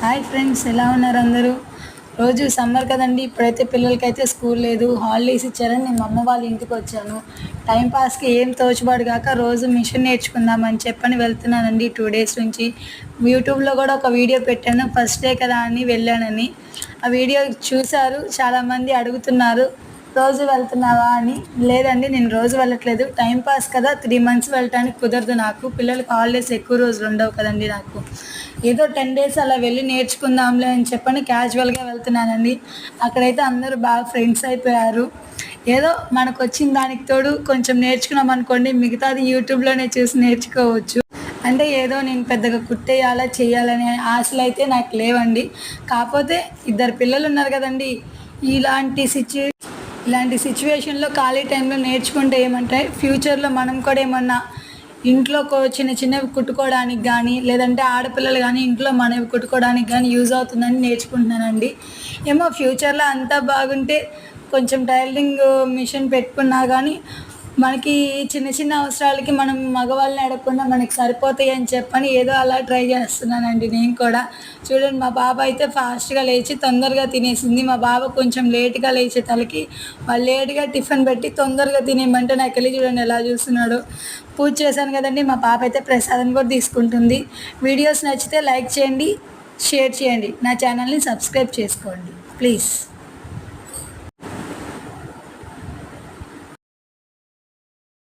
Hi friends, ఎలా ఉన్నారు అందరూ? రోజు సమ్మర్ కదండి, ఇప్పుడైతే పిల్లలకైతే స్కూల్ లేదు, హాలిడేస్ ఇచ్చారని నేను మా అమ్మ వాళ్ళ ఇంటికి వచ్చాను. టైంపాస్కి ఏం తోచుబాటు కాక రోజు మిషన్ నేర్చుకుందామని చెప్పని వెళ్తున్నానండి 2 డేస్ నుంచి. యూట్యూబ్లో కూడా ఒక వీడియో పెట్టాను, ఫస్ట్ డే కదా అని వెళ్ళానని. ఆ వీడియో చూశారు, చాలామంది అడుగుతున్నారు రోజు వెళ్తున్నావా అని. లేదండి, నేను రోజు వెళ్ళట్లేదు, టైంపాస్ కదా, 3 మంత్స్ వెళ్ళటానికి కుదరదు నాకు. పిల్లలకి హాలిడేస్ ఎక్కువ రోజులు ఉండవు కదండి నాకు. ఏదో 10 డేస్ అలా వెళ్ళి నేర్చుకుందాంలే అని చెప్పని క్యాజువల్గా వెళ్తున్నానండి. అక్కడైతే అందరూ బాగా ఫ్రెండ్స్ అయిపోయారు. ఏదో మనకు వచ్చిన దానికి తోడు కొంచెం నేర్చుకున్నాం అనుకోండి, మిగతాది యూట్యూబ్లోనే చూసి నేర్చుకోవచ్చు. అంటే ఏదో నేను పెద్దగా కుట్టేయాలా చేయాలనే ఆశలు అయితే నాకు లేవండి. కాకపోతే 2 పిల్లలు ఉన్నారు కదండి, ఇలాంటి సిచ్యువేషన్లో ఖాళీ టైంలో నేర్చుకుంటే ఏమంటే ఫ్యూచర్లో మనం కూడా ఏమన్నా ఇంట్లో చిన్న చిన్నవి కుట్టుకోవడానికి కానీ, లేదంటే ఆడపిల్లలు కానీ ఇంట్లో మనవి కుట్టుకోవడానికి కానీ యూజ్ అవుతుందని నేర్చుకుంటున్నానండి. ఏమో ఫ్యూచర్లో అంతా బాగుంటే కొంచెం టైలరింగ్ మిషన్ పెట్టుకున్నా కానీ మనకి చిన్న చిన్న అవసరాలకి మనం మగవాళ్ళని అడగకుండా మనకి సరిపోతాయి అని చెప్పని ఏదో అలా ట్రై చేస్తున్నానండి నేను కూడా. చూడండి, మా బాబు అయితే ఫాస్ట్గా లేచి తొందరగా తినేసింది. మా బాబు కొంచెం లేట్గా లేచే తలకి వాళ్ళు లేట్గా టిఫిన్ పెట్టి తొందరగా తినేయమంటే నాకు వెళ్ళి చూడండి ఎలా చూస్తున్నాడు. పూజ చేశాను కదండి, మా పాప అయితే ప్రసాదం కూడా తీసుకుంటుంది. వీడియోస్ నచ్చితే లైక్ చేయండి, షేర్ చేయండి, నా ఛానల్ని సబ్స్క్రైబ్ చేసుకోండి ప్లీజ్.